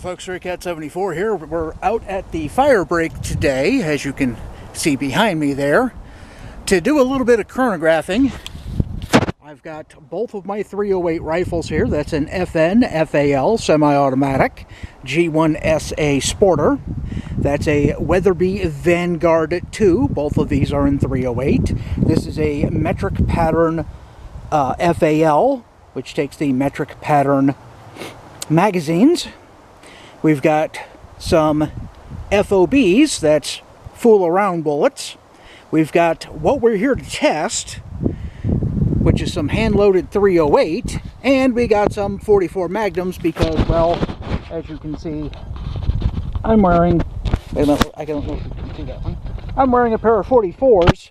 folks, StreetCat74 here. We're out at the fire break today, as you can see behind me there, to do a little bit of chronographing. I've got both of my 308 rifles here. That's an FN FAL semi-automatic G1SA Sporter. That's a Weatherby Vanguard 2. Both of these are in 308. This is a metric pattern FAL, which takes the metric pattern magazines. We've got some FOBs, that's fool around bullets. We've got what we're here to test, which is some hand-loaded 308, and we got some 44 Magnums because, well, as you can see, I'm wearing, I don't know if you can see that one, I'm wearing a pair of 44s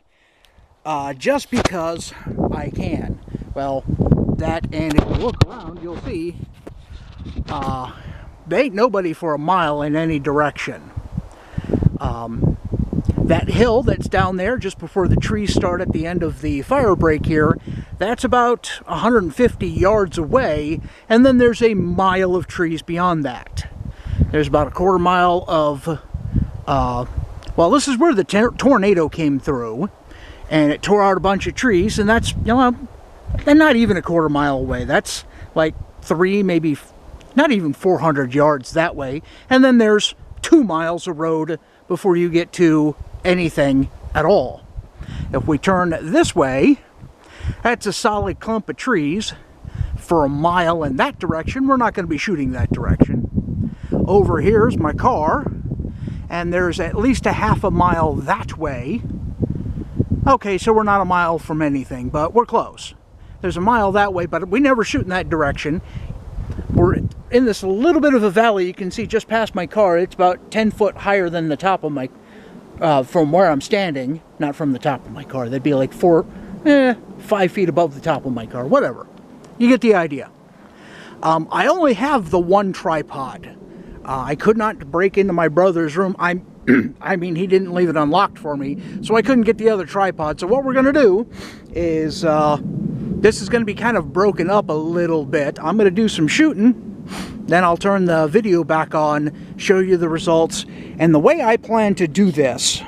just because I can. Well, that, and if you look around, you'll see there ain't nobody for a mile in any direction. That hill that's down there just before the trees start at the end of the fire break here, that's about 150 yards away, and then there's a mile of trees beyond that. There's about a quarter mile of, well, this is where the tornado came through, and it tore out a bunch of trees, and that's, you know, they're not even a quarter mile away. That's like maybe not even 400 yards that way. And then there's 2 miles of road before you get to anything at all. If we turn this way, that's a solid clump of trees for a mile in that direction. We're not going to be shooting that direction. Over here's my car, and there's at least a half a mile that way. Okay, so we're not a mile from anything, but we're close. There's a mile that way, but we never shoot in that direction. We're in this little bit of a valley. You can see just past my car. It's about 10 foot higher than the top of my, from where I'm standing. Not from the top of my car. They'd be like 5 feet above the top of my car. Whatever. You get the idea. I only have the one tripod. I could not break into my brother's room. I mean, he didn't leave it unlocked for me, so I couldn't get the other tripod. So what we're going to do is, this is going to be kind of broken up a little bit. I'm going to do some shooting, then I'll turn the video back on, show you the results. And the way I plan to do this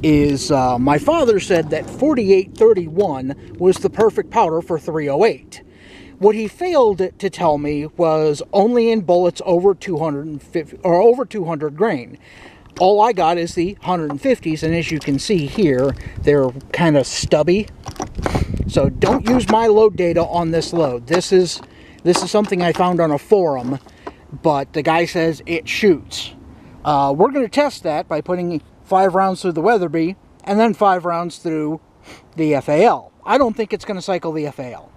is, my father said that 4831 was the perfect powder for 308. What he failed to tell me was only in bullets over 250 or over 200 grain. All I got is the 150s, and as you can see here, they're kind of stubby. So don't use my load data on this load. This is something I found on a forum, but the guy says it shoots. We're going to test that by putting 5 rounds through the Weatherby and then 5 rounds through the FAL. I don't think it's going to cycle the FAL.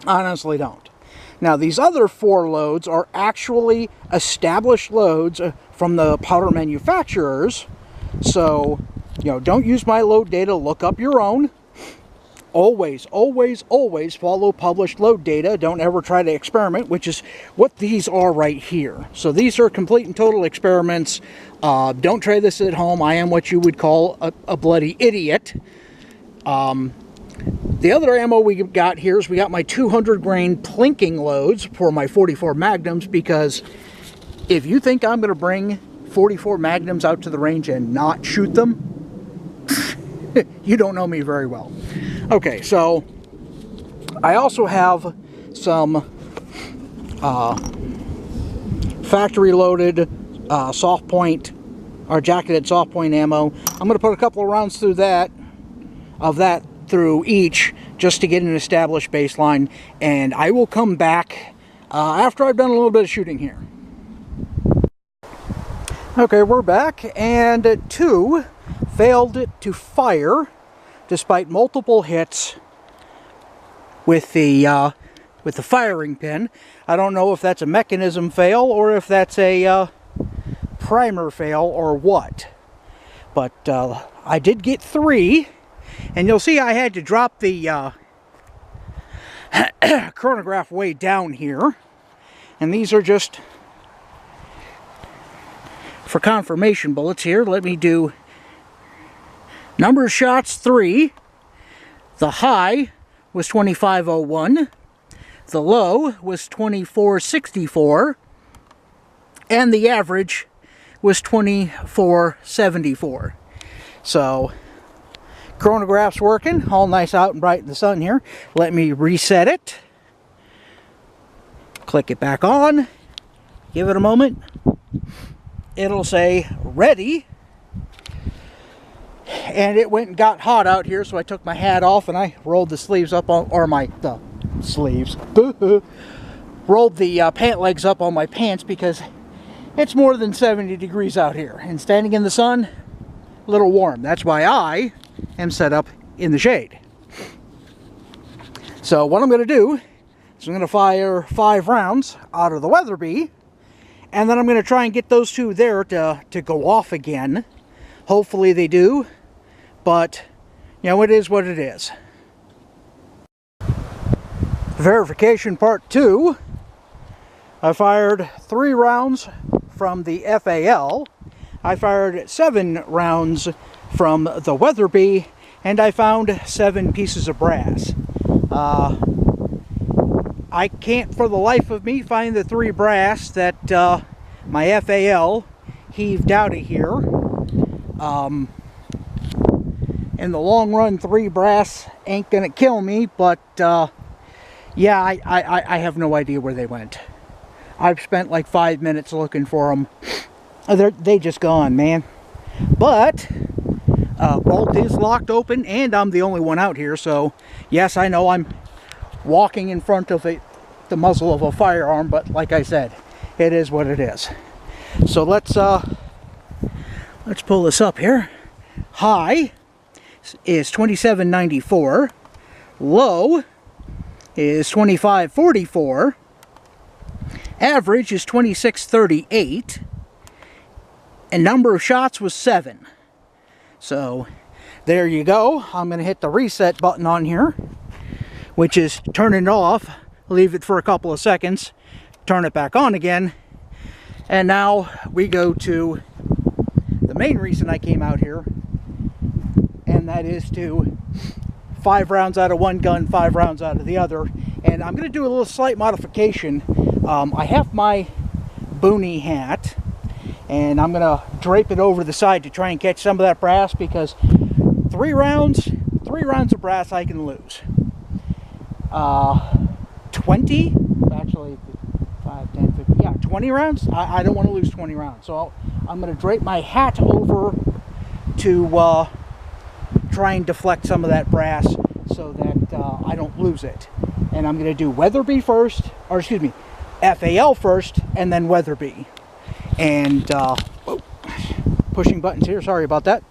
Honestly don't. Now these other 4 loads are actually established loads from the powder manufacturers. So, you know, don't use my load data, look up your own. Always, always, always follow published load data. Don't ever try to experiment, which is what these are right here. So these are complete and total experiments. Don't try this at home. I am what you would call a bloody idiot. The other ammo we got here is we got my 200 grain plinking loads for my 44 Magnums, because if you think I'm going to bring 44 Magnums out to the range and not shoot them, you don't know me very well. Okay, so I also have some factory loaded soft point or jacketed soft point ammo. I'm going to put a couple of rounds through that, through each, just to get an established baseline, and I will come back after I've done a little bit of shooting here. Okay, we're back, and 2 failed to fire despite multiple hits with the firing pin. I don't know if that's a mechanism fail or if that's a primer fail or what, but I did get 3. And you'll see I had to drop the chronograph way down here. And these are just for confirmation bullets here. Let me do number of shots 3. The high was 2501. The low was 2464. and the average was 2474. So chronograph's working, all nice out and bright in the sun here. Let me reset it. Click it back on. Give it a moment. It'll say ready. And it went and got hot out here, so I took my hat off and I rolled the sleeves up on, or the sleeves. Rolled the pant legs up on my pants because it's more than 70 degrees out here. And standing in the sun, a little warm. That's why I am set up in the shade. So what I'm going to do is I'm going to fire 5 rounds out of the Weatherby, and then I'm going to try and get those 2 there to go off again. Hopefully they do, but you know, it is what it is. Verification part 2. I fired 3 rounds from the FAL. I fired 7 rounds from the Weatherby, and I found 7 pieces of brass. I can't for the life of me find the 3 brass that my FAL heaved out of here. In the long run, 3 brass ain't gonna kill me, but yeah, I have no idea where they went. I've spent like 5 minutes looking for them. They just gone, man. But bolt is locked open, and I'm the only one out here, so yes, I know I'm walking in front of the muzzle of a firearm, but like I said, it is what it is. So let's pull this up here. High is 2794. Low is 2544. Average is 2638. And number of shots was 7. So there you go. I'm going to hit the reset button on here, which is turn it off, leave it for a couple of seconds, turn it back on again, and now we go to the main reason I came out here, and that is to 5 rounds out of one gun, 5 rounds out of the other. And I'm going to do a little slight modification. I have my boonie hat, and I'm going to drape it over the side to try and catch some of that brass, because 3 rounds of brass I can lose. 20, actually 5, 10, 15, yeah, 20 rounds? I don't want to lose 20 rounds. So I'm going to drape my hat over to try and deflect some of that brass so that I don't lose it. And I'm going to do Weatherby first, or excuse me, FAL first, and then Weatherby. And, pushing buttons here, sorry about that.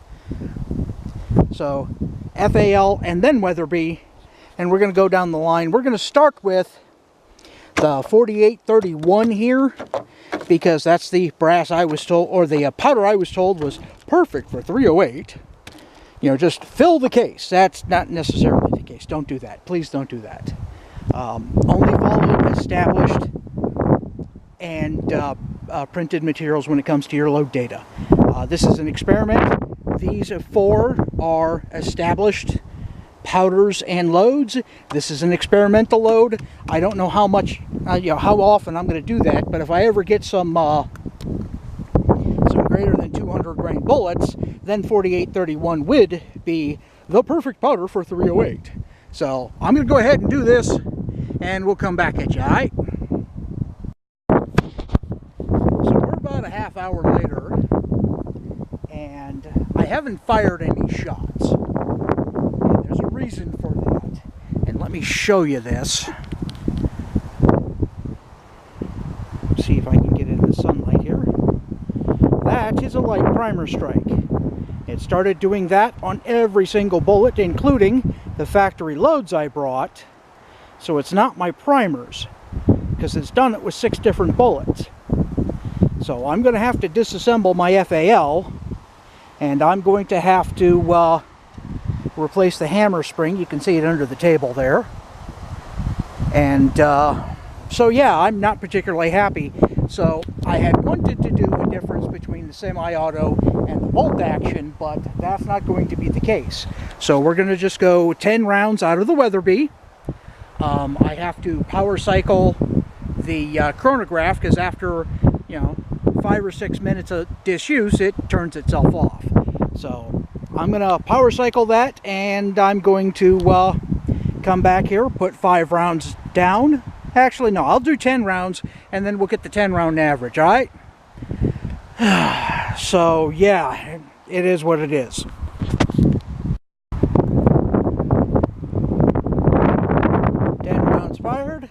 So, FAL and then Weatherby, and we're going to go down the line. We're going to start with the 4831 here, because that's the brass I was told, or the powder I was told was perfect for 308. You know, just fill the case. That's not necessarily the case. Don't do that. Please don't do that. Only follow established and printed materials when it comes to your load data. This is an experiment. These 4 are established powders and loads. This is an experimental load. I don't know how much, how often I'm going to do that, but if I ever get some greater than 200 grain bullets, then 4831 would be the perfect powder for 308. So I'm going to go ahead and do this, and we'll come back at you, alright? So we're about a half hour later, and I haven't fired any shots. And there's a reason for that. And let me show you this. See if I can get it in the sunlight here. That is a light primer strike. It started doing that on every single bullet, including the factory loads I brought. So it's not my primers, because it's done it with 6 different bullets. So I'm going to have to disassemble my FAL, and I'm going to have to replace the hammer spring. You can see it under the table there. And so yeah, I'm not particularly happy. So I had wanted to do a difference between the semi-auto and the bolt action, but that's not going to be the case. So we're going to just go 10 rounds out of the Weatherby. I have to power cycle the chronograph, because after, 5 or 6 minutes of disuse, it turns itself off. So I'm going to power cycle that, and I'm going to come back here, put 5 rounds down. Actually, no, I'll do 10 rounds, and then we'll get the 10 round average, alright? So, yeah, it is what it is. Fired,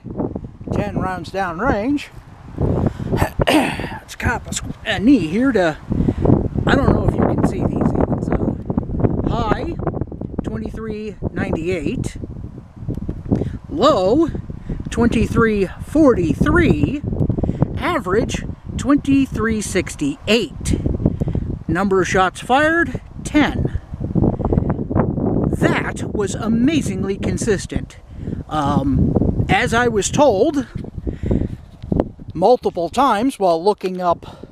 10 rounds down range. Let's cop a knee here to, I don't know if you can see these even, so high 2398, low 2343, average 2368, number of shots fired 10. That was amazingly consistent. As I was told multiple times while looking up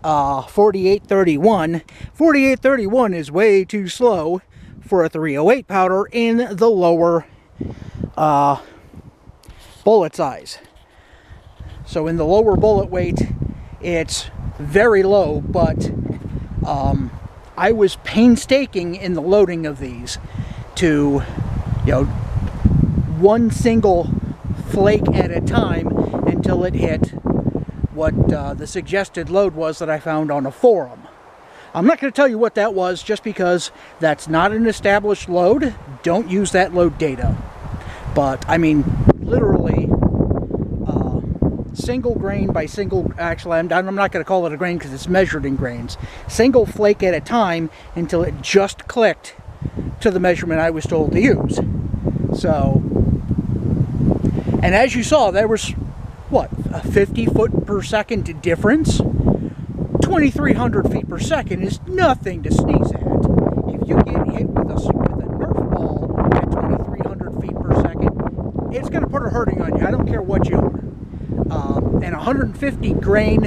4831, 4831 is way too slow for a 308 powder in the lower bullet size. So in the lower bullet weight, it's very low, but I was painstaking in the loading of these to, one single flake at a time until it hit what the suggested load was that I found on a forum. I'm not going to tell you what that was just because that's not an established load. Don't use that load data. But, I mean, literally, single grain by single, actually, I'm not going to call it a grain because it's measured in grains. Single flake at a time until it just clicked to the measurement I was told to use. So, and as you saw, there was, what, a 50 foot per second difference? 2,300 feet per second is nothing to sneeze at. If you get hit with a Nerf ball at 2,300 feet per second, it's going to put a hurting on you. I don't care what you are. And 150 grain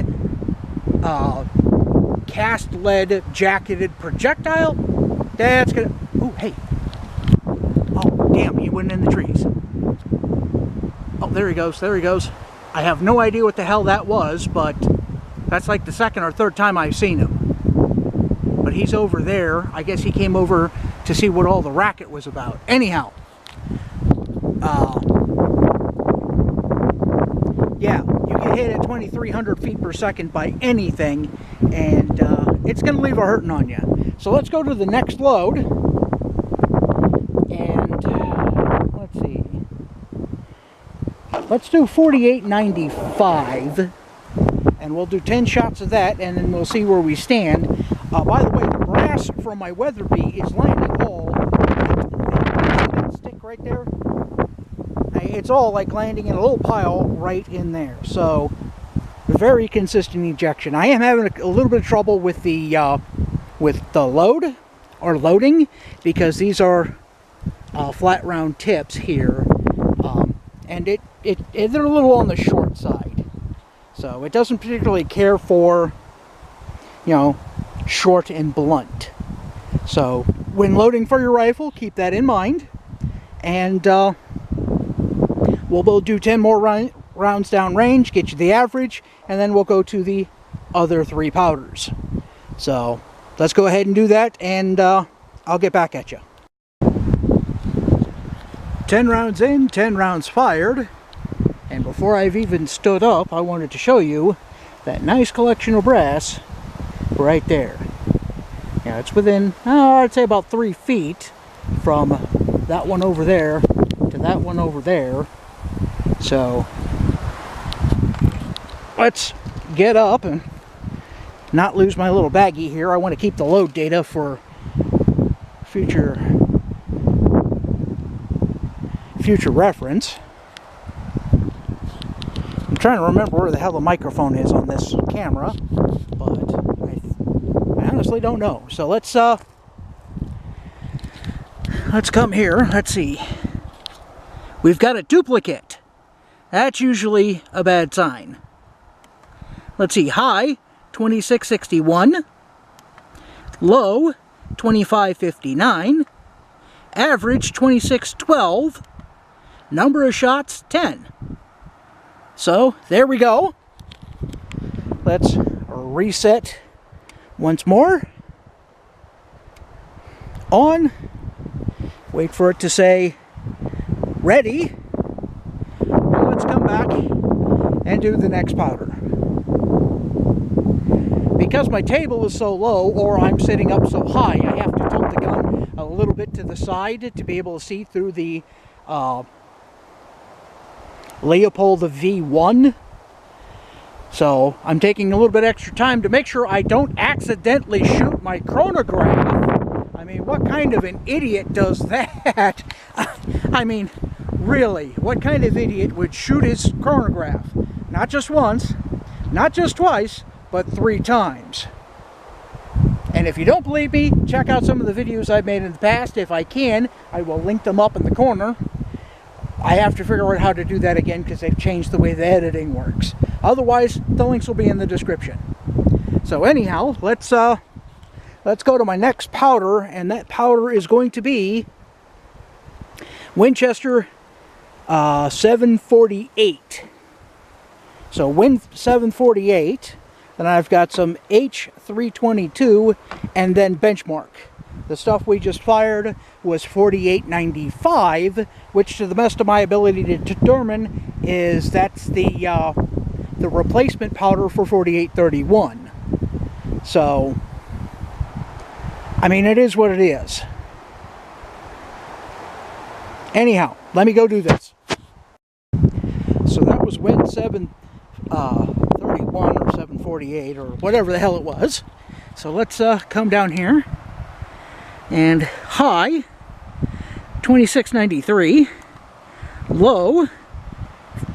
cast lead jacketed projectile, that's going to... Oh, hey. Oh, damn, he went in the trees. Oh, there he goes, there he goes. I have no idea what the hell that was, but that's like the second or third time I've seen him. But he's over there. I guess he came over to see what all the racket was about. Anyhow. Yeah, you get hit at 2,300 feet per second by anything, and it's going to leave a hurting on you. So let's go to the next load. And let's see. Let's do 4895, and we'll do 10 shots of that, and then we'll see where we stand. By the way, the brass from my weatherby is landing all. That stick right there, it's all like landing in a little pile right in there. So very consistent ejection. I am having a little bit of trouble with the load or loading because these are flat round tips here, and they're a little on the short side, so it doesn't particularly care for, short and blunt. So when loading for your rifle, keep that in mind, and we'll do 10 more rounds down range, get you the average, and then we'll go to the other 3 powders. So let's go ahead and do that, and I'll get back at you. 10 rounds in, 10 rounds fired, and before I've even stood up, I wanted to show you that nice collection of brass right there. Yeah, it's within, I'd say about 3 feet from that one over there to that one over there. So let's get up and not lose my little baggie here. I want to keep the load data for future reference. I'm trying to remember where the hell the microphone is on this camera, but I honestly don't know. So let's come here. Let's see. We've got a duplicate. That's usually a bad sign. Let's see. High 2661, low 2559, average 2612, number of shots 10. So there we go. Let's reset once more. On. Wait for it to say ready. And let's come back and do the next powder. Because my table is so low, or I'm sitting up so high, I have to tilt the gun a little bit to the side to be able to see through the Leopold V1. So I'm taking a little bit extra time to make sure I don't accidentally shoot my chronograph. I mean, what kind of an idiot does that? I mean, really, what kind of idiot would shoot his chronograph? Not just once, not just twice, but 3 times. And if you don't believe me, check out some of the videos I've made in the past. If I can, I will link them up in the corner. I have to figure out how to do that again because they've changed the way the editing works. Otherwise, the links will be in the description. So anyhow, let's go to my next powder, and that powder is going to be Winchester 748. So Win 748. Then I've got some H322 and then Benchmark. The stuff we just fired was 4895, which to the best of my ability to determine is that's the replacement powder for 4831. So, I mean, it is what it is. Anyhow, let me go do this. So that was Win 731 or 748 or whatever the hell it was. So let's come down here. And high 2693, low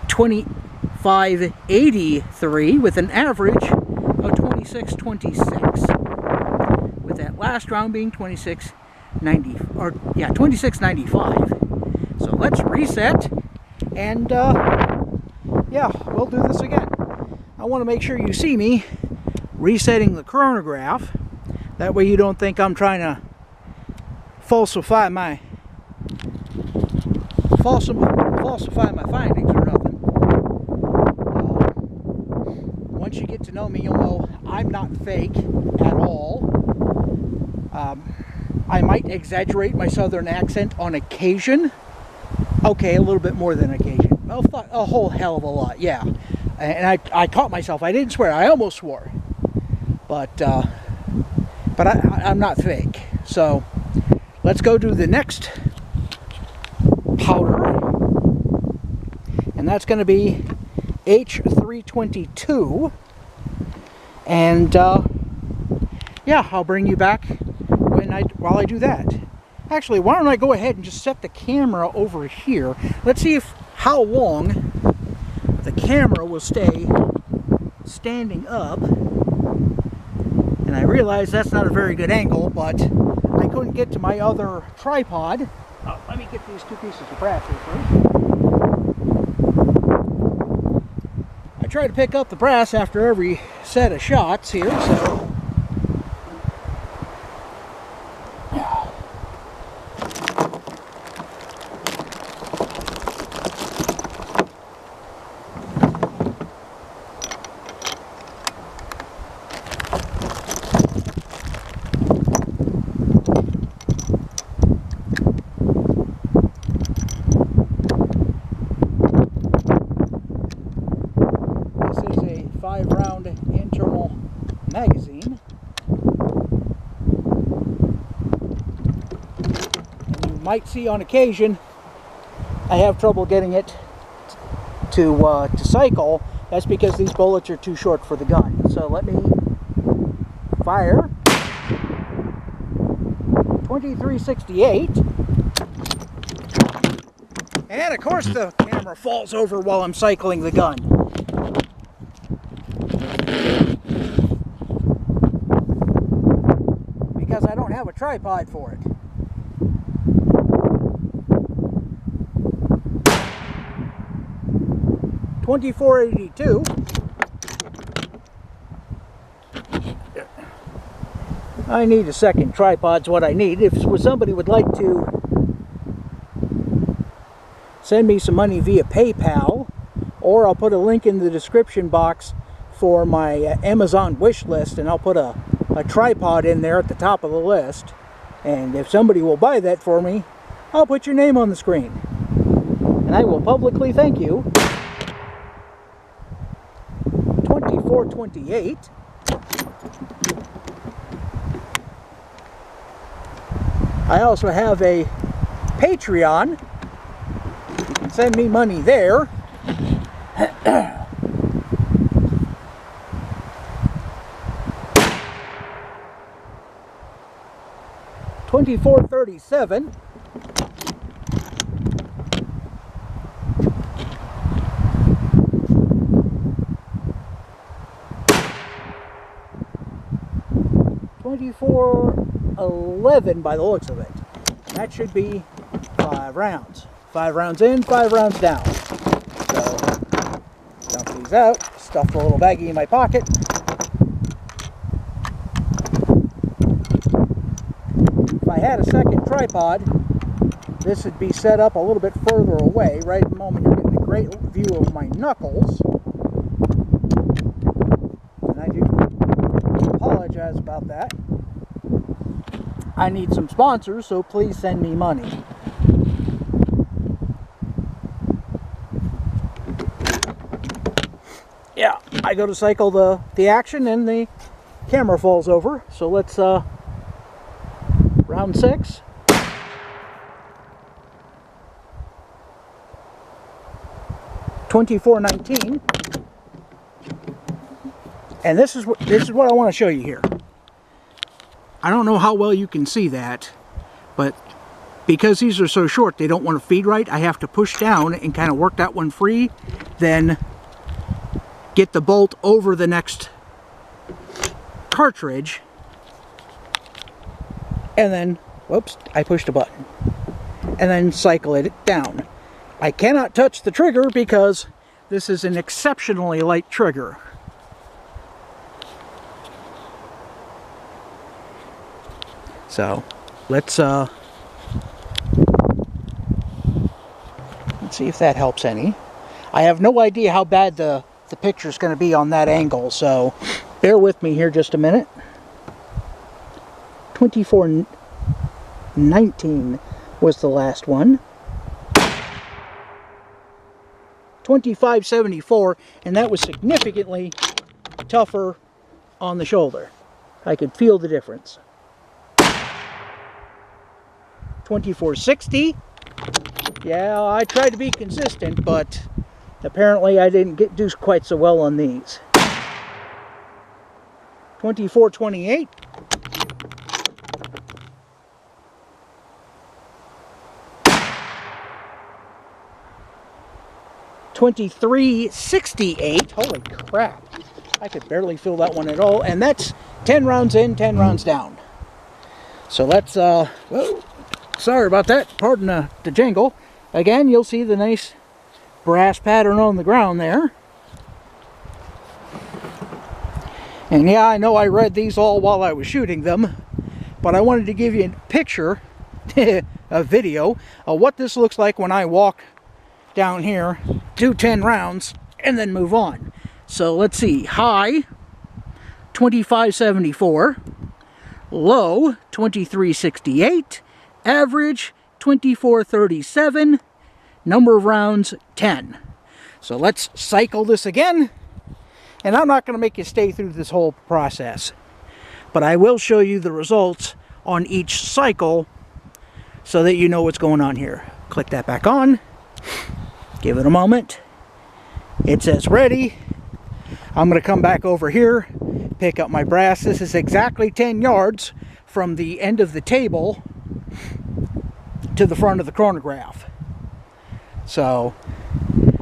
2583 with an average of 2626. With that last round being 2695. So let's reset and yeah, we'll do this again. I want to make sure you see me resetting the chronograph. That way you don't think I'm trying to falsify my findings or nothing. Once you get to know me, you'll know I'm not fake at all. I might exaggerate my southern accent on occasion. Okay, a little bit more than occasion. A whole hell of a lot, yeah. And I caught myself. I didn't swear. I almost swore. But I'm not fake. So let's go do the next powder, and that's going to be H322, and yeah, I'll bring you back while I do that. Actually, why don't I go ahead and just set the camera over here. Let's see how long the camera will stay standing up. And I realize that's not a very good angle, but I couldn't get to my other tripod. Oh, let me get these 2 pieces of brass here first. I try to pick up the brass after every set of shots here, so. Internal magazine, and you might see on occasion I have trouble getting it to cycle. That's because these bullets are too short for the gun. So let me fire 2368, and of course the camera falls over while I'm cycling the gun. Because I don't have a tripod for it. $24.82. I need a second tripod's what I need. If somebody would like to send me some money via PayPal, or I'll put a link in the description box for my Amazon wish list, and I'll put a tripod in there at the top of the list. And if somebody will buy that for me, I'll put your name on the screen. And I will publicly thank you. 2428. I also have a Patreon. You can send me money there. 2437. $24.11 by the looks of it. That should be 5 rounds. 5 rounds in, 5 rounds down. So, dump these out, stuff the little baggie in my pocket. If I had a second tripod, this would be set up a little bit further away. Right at the moment you're getting a great view of my knuckles. And I do apologize about that. I need some sponsors, so please send me money. Yeah, I go to cycle the action and the camera falls over. So let's round 6. $24.19. And this is what I want to show you here. I don't know how well you can see that, but because these are so short, they don't want to feed right. I have to push down and kind of work that one free, then get the bolt over the next cartridge, and then, whoops, I pushed a button, and then cycle it down. I cannot touch the trigger because this is an exceptionally light trigger. So let's see if that helps any. I have no idea how bad the picture is going to be on that angle, so bear with me here just a minute. 24.19 was the last one. 25.74, and that was significantly tougher on the shoulder. I could feel the difference. 24.60. Yeah, I tried to be consistent, but apparently I didn't do quite so well on these. 24.28. 23.68. Holy crap. I could barely feel that one at all. And that's 10 rounds in, 10 rounds down. So let's, whoa, sorry about that. Pardon the jingle. Again, you'll see the nice brass pattern on the ground there. And yeah, I know I read these all while I was shooting them, but I wanted to give you a picture, a video, of what this looks like when I walk down here, do 10 rounds, and then move on. So let's see. High, 25.74. Low, 23.68. Average, 24.37. Number of rounds, 10. So let's cycle this again. And I'm not going to make you stay through this whole process, but I will show you the results on each cycle so that you know what's going on here. Click that back on. Give it a moment. It says ready. I'm going to come back over here, pick up my brass. This is exactly 10 yards from the end of the table to the front of the chronograph. So,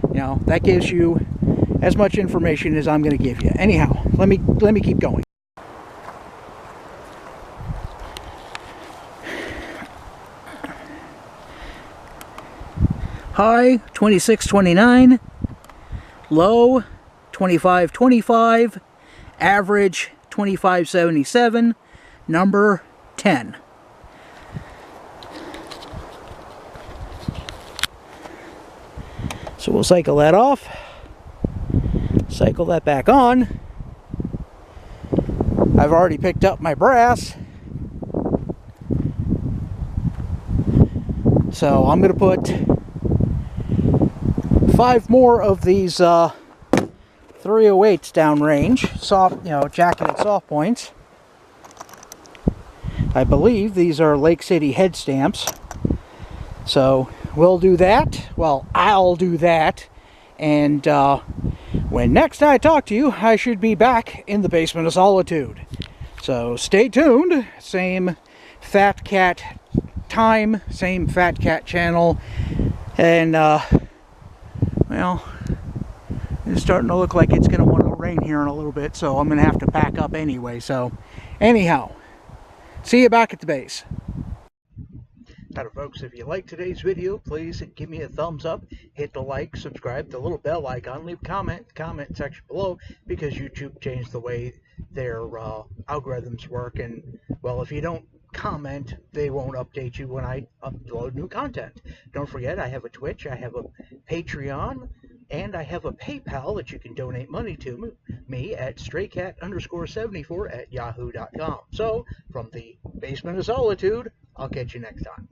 you know, that gives you as much information as I'm going to give you. Anyhow, let me keep going. High, 26.29. Low, 25.25. Average, 25.77. Number, 10. So we'll cycle that off. Cycle that back on. I've already picked up my brass. So I'm going to put 5 more of these 308s downrange, soft, jacketed soft points. I believe these are Lake City head stamps. So we'll do that. Well, I'll do that. And when next I talk to you, I should be back in the Basement of Solitude. So stay tuned. Same Fat Cat time, same Fat Cat channel. And, well, it's starting to look like it's going to want to rain here in a little bit, so I'm going to have to pack up anyway. So, anyhow, see you back at the base. Now, folks, if you like today's video, please give me a thumbs up, hit the like, subscribe, the little bell icon, leave a comment section below, because YouTube changed the way their algorithms work, and, well, if you don't comment, they won't update you when I upload new content. Don't forget, I have a Twitch, I have a Patreon, and I have a PayPal that you can donate money to me at straycat_74 at yahoo.com. So, from the Basement of Solitude, I'll catch you next time.